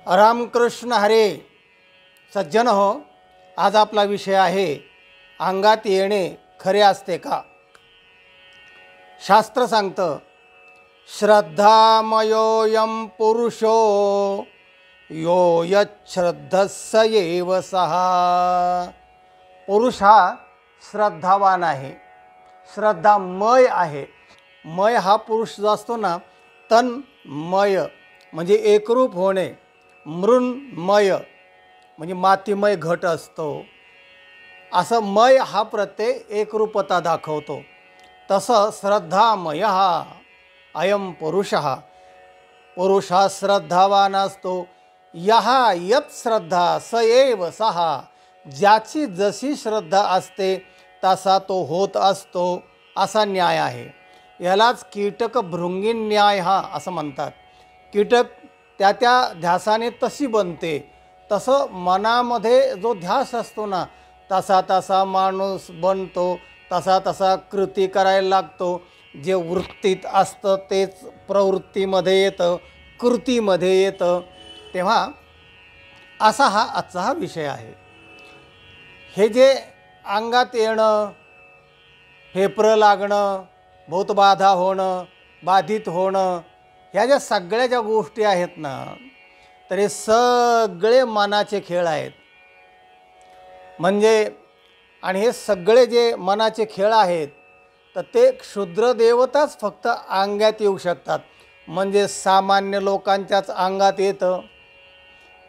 रामकृष्ण हरे. सज्जन हो, आज आपला विषय आहे अंगात येणे खरे असते का. शास्त्र सांगतं, श्रद्धामयोऽयं पुरुषो यो यच्छ्रद्धस्स एव सहा. पुरुष हा श्रद्धावान आहे, श्रद्धामय आहे. मय हा पुरुष जो असतो ना, तन्मय म्हणजे एकरूप होणे, मृन्मय म्हणजे मातीमय घट असतो. असं मय हा प्रत्यय एकरूपता दाखवतो. तसं श्रद्धामय हा अयम पुरुष हा श्रद्धावान असतो. यहा यत श्रद्धा स एव सहा. ज्याची जशी श्रद्धा असते तसा तो होत असतो, असा न्याय आहे. यालाच कीटक भृंगी न्याय हा असं म्हणतात. कीटक त्या ध्यासाने तशी बनते. तसं मनामध्ये जो ध्यास असतो ना, तसा तसा माणूस बनतो, तसा तसा कृती करायला लागतो. जे वृत्तीत असतं तेच प्रवृत्तीमध्ये येतं, कृतीमध्ये येतं. तेव्हा असा हा आजचा हा विषय आहे. हे जे अंगात येणं, फेफरं लागणं, भूतबाधा होणं, बाधित होणं, ह्या ज्या सगळ्या ज्या गोष्टी आहेत ना, तर हे सगळे मनाचे खेळ आहेत. म्हणजे आणि हे सगळे जे मनाचे खेळ आहेत, तर ते क्षुद्र देवताच फक्त अंगात येऊ शकतात. म्हणजे सामान्य लोकांच्याच अंगात येतं.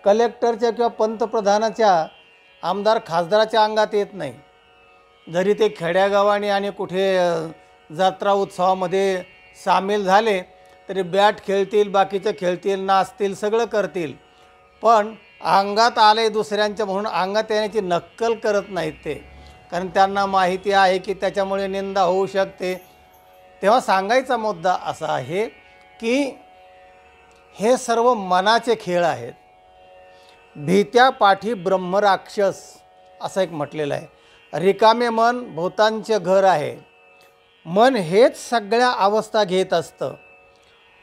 कलेक्टरच्या किंवा पंतप्रधानाच्या, आमदार खासदाराच्या अंगात येत नाही. जरी ते खेड्यागावाने आणि कुठे जत्रा उत्सवामध्ये सामील झाले तरी बॅट खेळतील, बाकीचं खेळतील, नाचतील, सगळं करतील. पण अंगात आले दुसऱ्यांच्या म्हणून अंगात येण्याची नक्कल करत नाहीत ते, कारण त्यांना माहिती आहे की त्याच्यामुळे निंदा होऊ शकते. तेव्हा सांगायचा मुद्दा असा आहे की हे सर्व मनाचे खेळ आहेत. भीत्या पाठी ब्रह्मराक्षस असं एक म्हटलेलं आहे. रिकामे मन भूतांचे घर आहे. मन हेच सगळ्या अवस्था घेत असतं.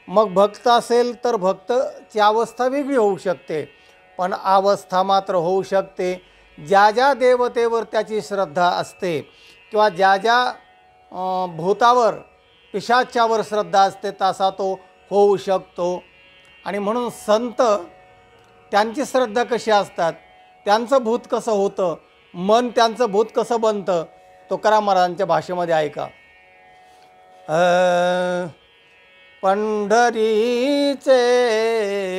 मग भक्त असेल तर भक्तची अवस्था वेगळी होऊ शकते, पण अवस्था मात्र होऊ शकते. ज्या ज्या देवतेवर त्याची श्रद्धा असते किंवा ज्या ज्या भूतावर, पिशाच्यावर श्रद्धा असते, तसा तो होऊ शकतो. आणि म्हणून संत त्यांची श्रद्धा कशी असतात, त्यांचं भूत कसं होतं, मन त्यांचं भूत कसं बनतं, तुकाराम महाराजांच्या भाषेमध्ये ऐका. पंढरीचे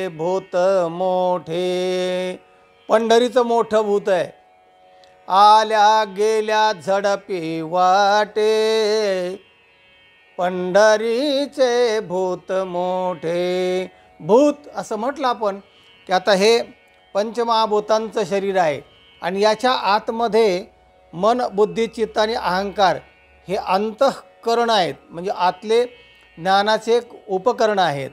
भूत मोठे. पंढरीचं मोठं भूत आहे. आल्या गेल्या झडपी वाटे, पंढरीचे भूत मोठे. भूत असं म्हटलं आपण की आता हे पंचमहाभूतांचं शरीर आहे आणि याच्या आतमध्ये मन, बुद्धी, चित्त आणि अहंकार हे अंतःकरण आहेत. म्हणजे आतले ज्ञानाचे एक उपकरण आहेत.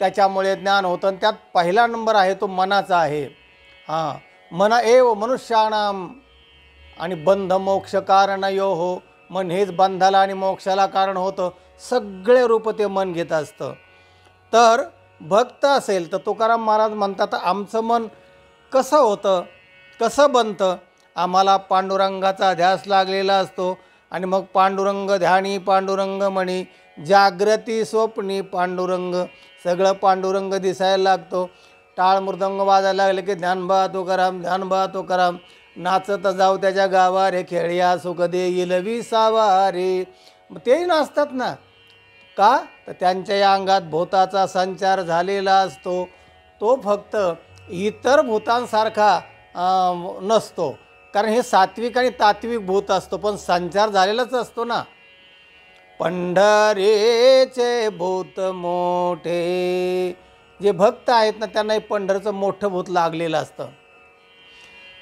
त्याच्यामुळे ज्ञान होतं आणि त्यात पहिला नंबर आहे तो मनाचा आहे. मन एव मनुष्याणाम आणि बंध मोक्ष कारणयोः. मन हेच बंधाला आणि मोक्षाला कारण होतं. सगळे रूप ते मन घेत असतं. तर भक्त असेल तर तुकाराम महाराज म्हणतात, आमचं मन कसं होतं, कसं बनतं. आम्हाला पांडुरंगाचा ध्यास लागलेला असतो आणि मग पांडुरंग ध्यानी पांडुरंग म्हणी, जागृती स्वप्नी पांडुरंग. सगळं पांडुरंग दिसायला लागतो. टाळ मृदंग वाजायला लागले की ध्यानबा तुकाराम, ध्यानबा तुकाराम. नाचत जाऊ त्याच्या गावारे, खेळ्या सुख देईल विसावारे. तेही नाचतात ना. का तर त्यांच्या या अंगात भूताचा संचार झालेला असतो. तो फक्त इतर भूतांसारखा नसतो, कारण हे सात्विक आणि तात्विक भूत असतो, पण संचार झालेलाच असतो ना. पंढरीचे भूत मोठे. जे भक्त आहेत ना, त्यांना हे पंढरचं मोठं भूत लागलेलं असतं.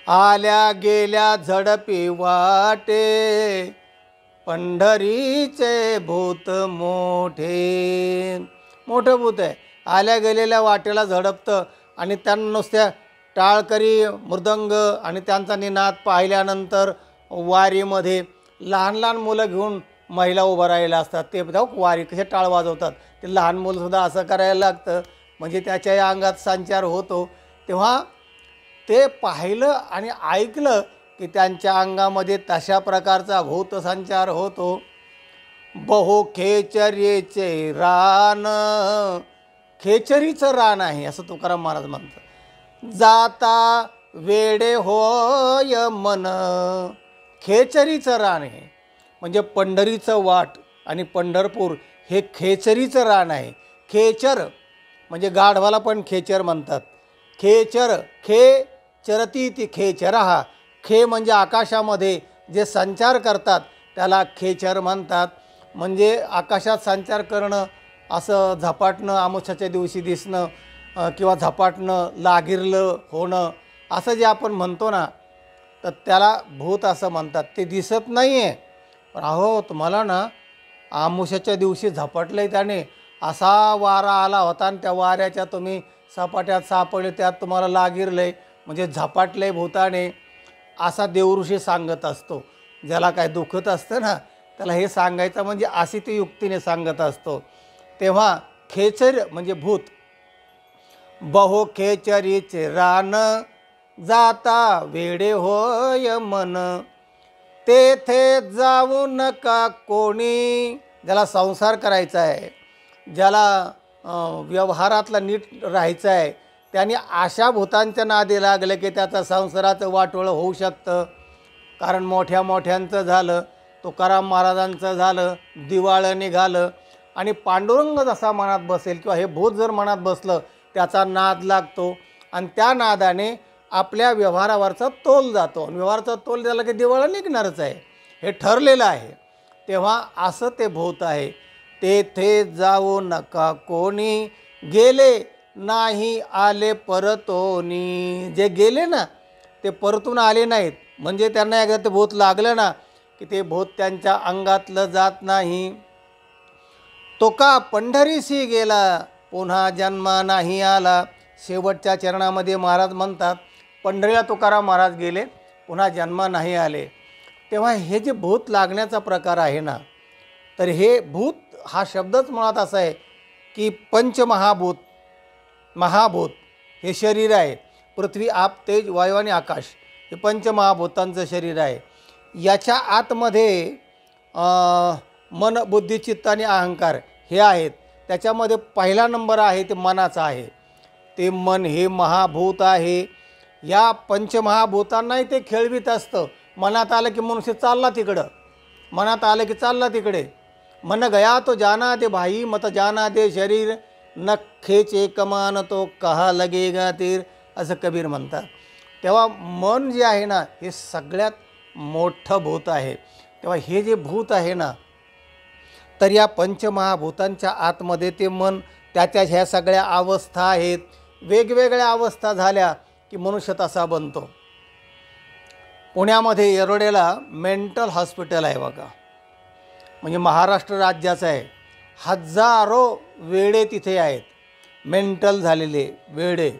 आल्या गेल्या झडपी वाटे, पंढरीचे भूत मोठे. मोठं भूत आहे. आल्या गेलेल्या वाटेला झडपतं आणि त्यांना नुसत्या टाळकरी, मृदंग आणि त्यांचा निनाद पाहिल्यानंतर वारीमध्ये लहान लहान मुलं घेऊन महिला उभं राहिला असतात. ते जाऊ वारी कसे टाळ वाजवतात, ते लहान मुलंसुद्धा असं करायला लागतं. म्हणजे त्याच्या या अंगात संचार होतो. तेव्हा ते पाहिलं आणि ऐकलं की त्यांच्या अंगामध्ये तशा प्रकारचा भूतसंचार होतो. बहु खेचरीचे रान, खेचरीचं रान आहे असं तुकाराम महाराज म्हणतात. जाता वेडे होय मन, खेचरीचं रान आहे म्हणजे पंढरीचं वाट आणि पंढरपूर हे खेचरीचं रान आहे. खेचर म्हणजे गाढवाला पण खेचर म्हणतात. खेचर, खे चरती ती खेचरहा, खे म्हणजे आकाशामध्ये जे संचार करतात त्याला खेचर म्हणतात. म्हणजे आकाशात संचार करणं, असं झपाटणं, अमावस्येच्या दिवशी दिसणं किंवा झपाटणं, लागिरलं होणं, असं जे आपण म्हणतो ना, तर त्याला भूत असं म्हणतात. ते दिसत नाही आहे, पण अहो तुम्हाला ना अमावस्येच्या दिवशी झपाटलं आहे त्याने, असा वारा आला होता आणि त्या वाऱ्याच्या तुम्ही सपाट्यात सापडले, त्यात तुम्हाला लागिरलं आहे म्हणजे झपाटलं आहे भूताने, असा देवऋषी सांगत असतो. ज्याला काय दुखत असतं ना त्याला हे सांगायचं म्हणजे अशी ती युक्तीने सांगत असतो. तेव्हा खेचर म्हणजे भूत. बहु खेचरीचे रान, जाता वेडे होय मन, तेथे जाऊ नका कोणी. ज्याला संसार करायचा आहे, ज्याला व्यवहारातला नीट राहायचं आहे, त्याने अशा भूतांच्या नादी लागलं की त्याचा संसाराचं वाटोळं होऊ शकतं. कारण मोठ्या मोठ्यांचं झालं, तुकाराम महाराजांचं झालं, दिवाळं निघालं आणि पांडुरंग जसा मनात बसेल किंवा हे भूत जर मनात बसलं त्याचा नाद लागतो आणि त्या नादाने आपल्या व्यवहारावरचा तोल जातो. व्यवहाराचा तोल झाला की दिवाळं निघणारच आहे, हे ठरलेलं आहे. तेव्हा असं ते भूत आहे. तेथे जाऊ नका कोणी, गेले नाही आले परतोनी. जे गेले ना ते परतून आले नाहीत, म्हणजे त्यांना एकदा ते भूत लागलं ना की ते भूत त्यांच्या अंगातलं जात नाही. तो का पंढरीशी गेला, पुन्हा जन्मा नाही आला. शेवटच्या चरणामध्ये महाराज म्हणतात पंढरीला तुकाराम महाराज गेले, पुन्हा जन्मा नाही आले. तेव्हा हे जे भूत लागण्याचा प्रकार आहे ना, तर हे भूत हा शब्दच मुळात असा आहे की पंचमहाभूत, महाभूत हे शरीर आहे. पृथ्वी, आप, तेज, वायू आणि आकाश हे पंचमहाभूतांचं शरीर आहे. याच्या आतमध्ये मन, बुद्धी, चित्त आणि अहंकार हे आहेत. त्याच्यामध्ये पहिला नंबर आहे ते मनाचा आहे. ते मन हे महाभूत आहे. या पंचमहाभूतांनाही ते खेळवीत असतं. मनात आलं की मनुष्य चालला तिकडं, मनात आलं की चालला तिकडे. मन गया तो जाना दे भाई, मत जाना दे शरीर, न खेचे कमान तो कहा लगेगा तीर, असं कबीर म्हणतात. तेव्हा मन जे आहे ना हे सगळ्यात मोठं भूत आहे. तेव्हा हे जे भूत आहे ना, तर या पंचमहाभूतांच्या आतमध्ये ते मन, त्याच्या ह्या सगळ्या अवस्था आहेत. वेगवेगळ्या अवस्था झाल्या की मनुष्य तसा बनतो. पुण्यामध्ये येरोडेला मेंटल हॉस्पिटल आहे बघा, म्हणजे महाराष्ट्र राज्याचं आहे. हजारो वेडे तिथे आहेत, मेंटल झालेले वेडे.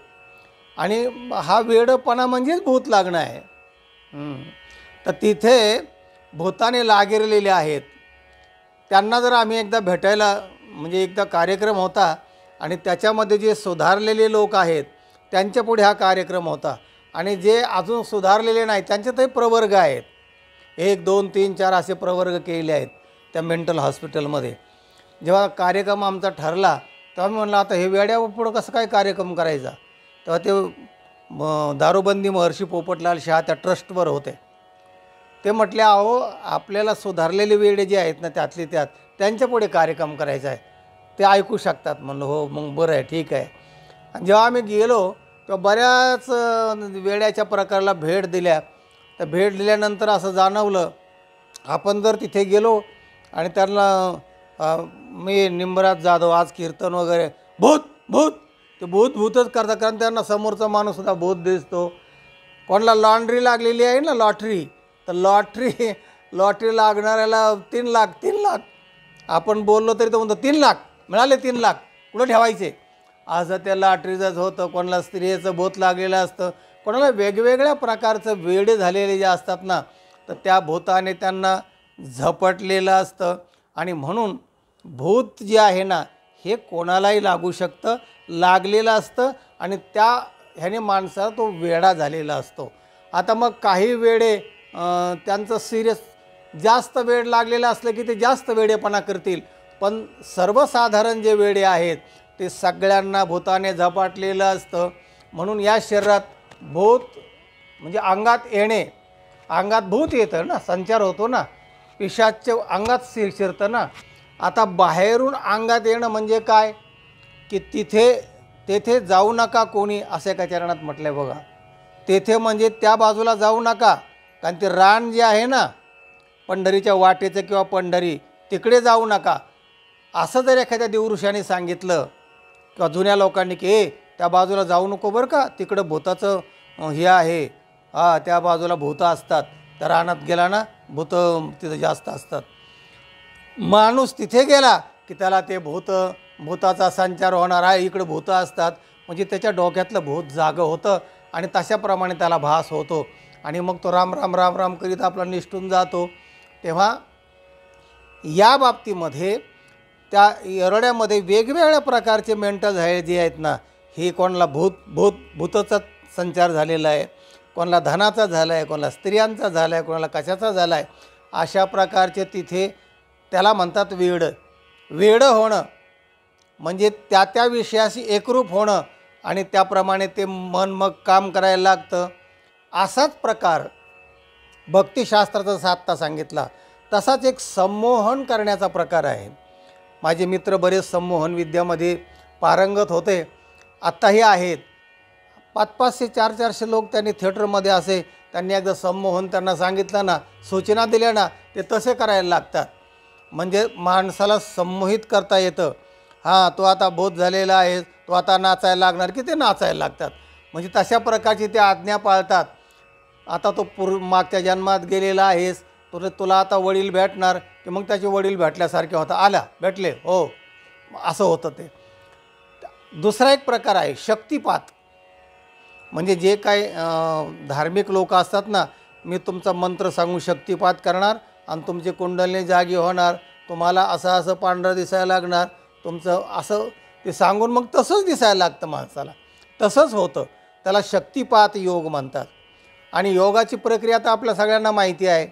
आणि हा वेडपणा म्हणजेच भूत लागणं आहे. तर तिथे भूताने लागिरलेले आहेत. त्यांना जर आम्ही एकदा भेटायला, म्हणजे एकदा कार्यक्रम होता आणि त्याच्यामध्ये जे सुधारलेले लोक आहेत त्यांच्या पुढे हा कार्यक्रम होता, आणि जे अजून सुधारलेले नाही त्यांच्यातही प्रवर्ग आहेत. 1, 2, 3, 4 असे प्रवर्ग केले आहेत त्या मेंटल हॉस्पिटलमध्ये. जेव्हा कार्यक्रम आमचा ठरला तेव्हा मी म्हणलं आता हे वेड्यापुढं कसं काय कार्यक्रम करायचा. तेव्हा ते दारूबंदी महर्षी पोपटलाल शाह त्या ट्रस्टवर होते. ते म्हटले अहो आपल्याला सुधारलेले वेडे जे आहेत ना त्यातले त्यात त्यांच्यापुढे कार्यक्रम करायचा आहे, ते ऐकू शकतात. म्हणलं हो मग बरं आहे, ठीक आहे. आणि जेव्हा आम्ही गेलो तेव्हा बऱ्याच वेड्याच्या प्रकाराला भेट दिल्या. तर भेट दिल्यानंतर असं जाणवलं, आपण जर तिथे गेलो आणि त्यांना मी निंबराज जाधव आज कीर्तन वगैरे भूत भूत, ते भूत भूतच करतात. कारण त्यांना समोरचा माणूससुद्धा भूत दिसतो. कोणाला लॉन्ड्री लागलेली आहे ना, लॉटरी, तर लॉटरी लागणाऱ्याला 3 लाख आपण बोललो तरी तो म्हणतो 3 लाख मिळाले, 3 लाख कुठं ठेवायचे, असं त्या लॉटरीचंच होतं. कोणाला स्त्रियेचं भूत लागलेलं असतं, कोणाला वेगवेगळ्या प्रकारचं वेडे झालेले जे असतात ना, तर त्या भूताने त्यांना झपटलेलं असतं. आणि म्हणून भूत जे आहे ना हे कोणालाही लागू शकतं, लागलेलं असतं. आणि त्या ह्याने माणसाला तो वेडा झालेला असतो. आता मग काही वेडे त्यांचं सिरियस जास्त वेड लागलेलं असलं की ते जास्त वेडेपणा करतील, पण सर्वसाधारण जे वेडे आहेत ते सगळ्यांना भूताने झपाटलेलं असतं. म्हणून या शरीरात भूत म्हणजे अंगात येणे, अंगात भूत येतं ना, संचार होतो ना, पिशाच्य अंगात शिरतं ना. आता बाहेरून अंगात येणं म्हणजे काय की तेथे जाऊ नका कोणी, असे एका चरणात म्हटलं आहे बघा. तेथे म्हणजे त्या बाजूला जाऊ नका, कारण ते रान जे आहे ना पंढरीच्या वाटेचं किंवा पंढरी, तिकडे जाऊ नका असं जर एखाद्या देवऋषाने सांगितलं किंवा जुन्या लोकांनी की त्या बाजूला जाऊ नको बरं का, तिकडं भूताचं हे आहे, त्या बाजूला भूतं असतात, त्या रानात गेला ना भूतं तिथं जास्त असतात. माणूस तिथे गेला की त्याला ते भूताचा संचार होणार आहे, इकडं भूतं असतात म्हणजे त्याच्या डोक्यातलं भूत जागं होतं आणि तशाप्रमाणे त्याला भास होतो आणि मग तो राम राम राम राम करीत आपला निष्ठून जातो. तेव्हा या बाबतीमध्ये त्या येरड्यामध्ये वेगवेगळ्या प्रकारचे मेंटल आहे जे आहेत ना, हे कोणाला भूताचा संचार झालेला आहे, कोणाला धनाचा झाला आहे, कोणाला स्त्रियांचा झाला आहे, कोणाला कशाचा झाला आहे, अशा प्रकारचे तिथे त्याला म्हणतात वेडं होणं म्हणजे त्या विषयाशी एकरूप होणं आणि त्याप्रमाणे ते मन मग काम करायला लागतं. असाच प्रकार भक्तिशास्त्राचा आत्ता सांगितला तसाच एक संमोहन करण्याचा प्रकार आहे. माझे मित्र बरेच संमोहन विद्यामध्ये पारंगत होते, आत्ताही आहेत. 500-500 400 लोक त्यांनी थिएटरमध्ये असे त्यांनी एकदा संमोहन त्यांना सांगितलं ना, सूचना दिल्या ना, ते तसे करायला लागतात. म्हणजे माणसाला संमोहित करता येतं. तो आता बोध झालेला आहे, तो आता नाचायला लागणार की ते नाचायला लागतात. म्हणजे तशा प्रकारची ते आज्ञा पाळतात. आता तो मागच्या जन्मात गेलेला आहेस, तुला आता वडील भेटणार की मग त्याचे वडील भेटल्यासारखे होता, आला भेटले हो, असं होतं ते. दुसरा एक प्रकार आहे शक्तिपात. म्हणजे जे काही धार्मिक लोक असतात ना, मी तुमचा मंत्र सांगू शक्तिपात करणार आणि तुमची कुंडलिनी जागी होणार, तुम्हाला असं पांढरं दिसायला लागणार, तुमचं असं ते सांगून मग तसंच दिसायला लागतं माणसाला. तसंच होतं, त्याला शक्तिपात योग म्हणतात. आणि योगाची प्रक्रिया तर आपल्या सगळ्यांना माहिती आहे,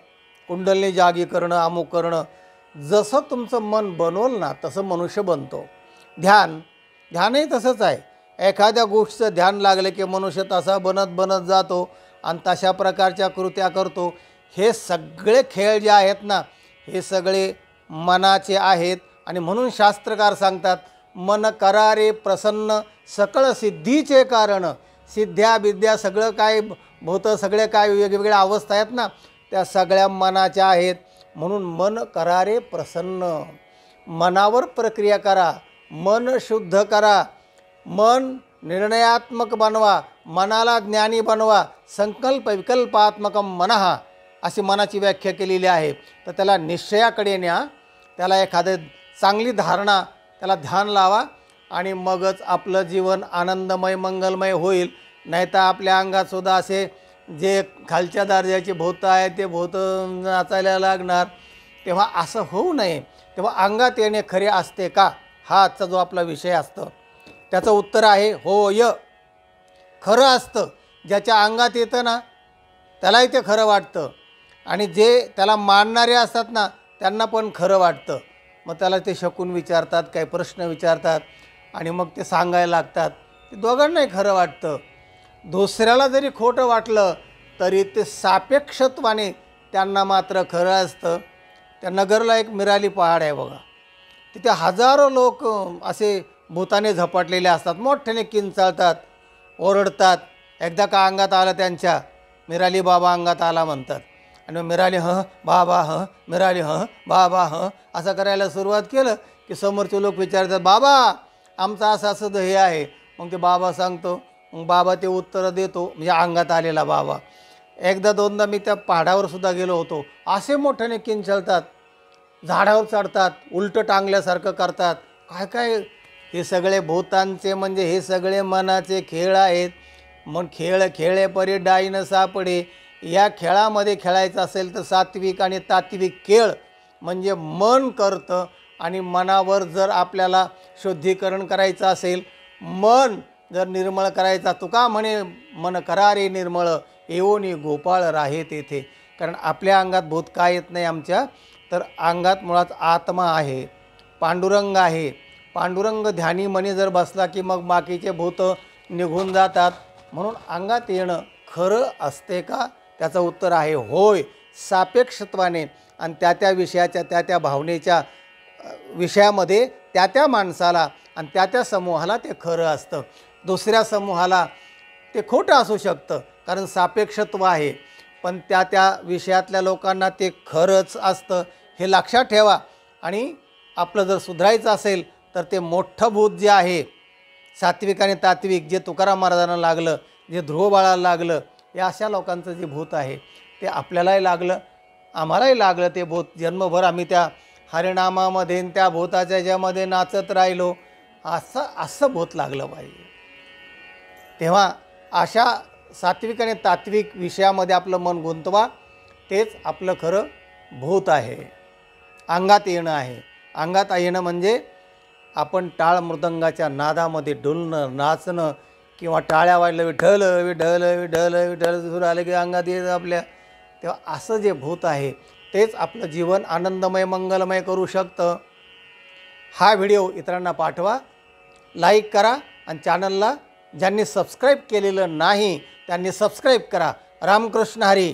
कुंडलिनी जागी करणं, अमुक करणं. जसं तुमचं मन बनवलं ना तसं मनुष्य बनतो. ध्यानही तसंच आहे. एखाद्या गोष्टीचं ध्यान लागलं की मनुष्य तसा बनत जातो आणि तशा प्रकारच्या कृत्या करतो. हे सगळे खेळ जे आहेत ना, हे सगळे मनाचे आहेत. आणि म्हणून शास्त्रकार सांगतात, मन करारे प्रसन्न सकळ सिद्धीचे कारण. सिद्ध्या विद्या सगळं काय भूतं सगळे काय वेगवेगळ्या अवस्था आहेत ना, त्या सगळ्या मनाच्या आहेत. म्हणून मन करारे प्रसन्न, मनावर प्रक्रिया करा, मन शुद्ध करा, मन निर्णयात्मक बनवा, मनाला ज्ञानी बनवा. संकल्प विकल्पात्मकम मनः अशी मनाची व्याख्या केलेली आहे. तर त्याला निश्चयाकडे न्या, त्याला एखादं चांगली धारणा, त्याला ध्यान लावा आणि मगच आपलं जीवन आनंदमय मंगलमय होईल. नाही तर आपल्या अंगातसुद्धा असे जे खालच्या दर्जाचे भूतं आहेत ते भूतं नाचायला लागणार. तेव्हा असं होऊ नये. तेव्हा अंगात येणे खरे असते का, हा आजचा जो आपला विषय असतो त्याचं उत्तर आहे होय, खरं असतं. ज्याच्या अंगात येतं ना त्यालाही ते खरं वाटतं आणि जे त्याला मानणारे असतात ना त्यांना पण खरं वाटतं. मग त्याला ते शकून विचारतात, काही प्रश्न विचारतात आणि मग ते सांगायला लागतात. ते दोघांनाही खरं वाटतं. दुसऱ्याला जरी खोटं वाटलं तरी ते सापेक्षत्वाने त्यांना मात्र खरं असतं. त्या नगरला एक मिराली पहाड आहे बघा, तिथे हजारो लोक असे भूताने झपाटलेले असतात, मोठ्याने किंचाळतात, ओरडतात. एकदा का अंगात आलं त्यांच्या, मिराली बाबा अंगात आला म्हणतात आणि मिराली बाबा मिराली बाबा असं करायला सुरुवात केलं की समोरचे लोक विचारतात, बाबा आमचं असं हे आहे. मग ते बाबा सांगतो, मग बाबा ते उत्तर देतो, म्हणजे अंगात आलेला बाबा. एकदा दोनदा मी त्या पहाडावर सुद्धा गेलो होतो. असे मोठ्याने किंचाळतात, झाडावर चढतात, उलटं टांगल्यासारखं करतात. काय हे सगळे भूतांचे म्हणजे हे सगळे मनाचे खेळ आहेत. मग खेळे परी डाईन सापडे. या खेळामध्ये खेळायचं असेल तर सात्विक आणि तात्विक खेळ म्हणजे मन करतं. आणि मनावर जर आपल्याला शुद्धीकरण करायचं असेल, मन जर निर्मळ करायचा, तुका म्हणे मन करा रे निर्मळ, येवोनी गोपाळ राहे तेथे. कारण आपल्या अंगात भूत काय येत नाही आमच्या, तर अंगात मुळात आत्मा आहे, पांडुरंग आहे. पांडुरंग ध्यानी मनी जर बसला की मग बाकीचे भूत निघून जातात. म्हणून अंगात येणं खरं असते का, त्याचं उत्तर आहे होय, सापेक्षत्वाने आणि त्या विषयाच्या त्या भावनेच्या विषयामध्ये त्या माणसाला आणि त्या समूहाला ते खरं असतं. दुसऱ्या समूहाला ते खोटं असू शकतं, कारण सापेक्षत्व आहे. पण त्या विषयातल्या लोकांना ते खरंच असतं, हे लक्षात ठेवा. आणि आपलं जर सुधारायचं असेल तर ते मोठं भूत जे आहे, सात्विक आणि तात्विक, जे तुकाराम महाराजांना लागलं, जे ध्रुव बाळाला लागलं, या अशा लोकांचं जे भूत आहे ते आपल्यालाही लागलं, आम्हालाही लागलं. ते भूत जन्मभर आम्ही त्या हरिनामामध्ये त्या भूताच्या ज्यामध्ये नाचत राहिलो, असं भूत लागलं पाहिजे. तेव्हा अशा सात्विक आणि तात्विक विषयामध्ये आपलं मन गुंतवा, तेच आपलं खरं भूत आहे, अंगात येणं आहे. अंगात येणं म्हणजे आपण टाळ मृदंगाच्या नादामध्ये डुलणं, नाचणं, किंवा टाळ्या वाजलं विठ्ठल विठ्ठल विठ्ठल विठ्ठल सुरू आलं की अंगात येतं आपल्या. तेव्हा असं जे भूत आहे तेच आपलं जीवन आनंदमय मंगलमय करू शकतं. हा व्हिडिओ इतरांना पाठवा, लाईक करा आणि चॅनलला ज्यांनी सबस्क्राईब केलेलं नाही त्यांनी सबस्क्राईब करा. रामकृष्ण हरी.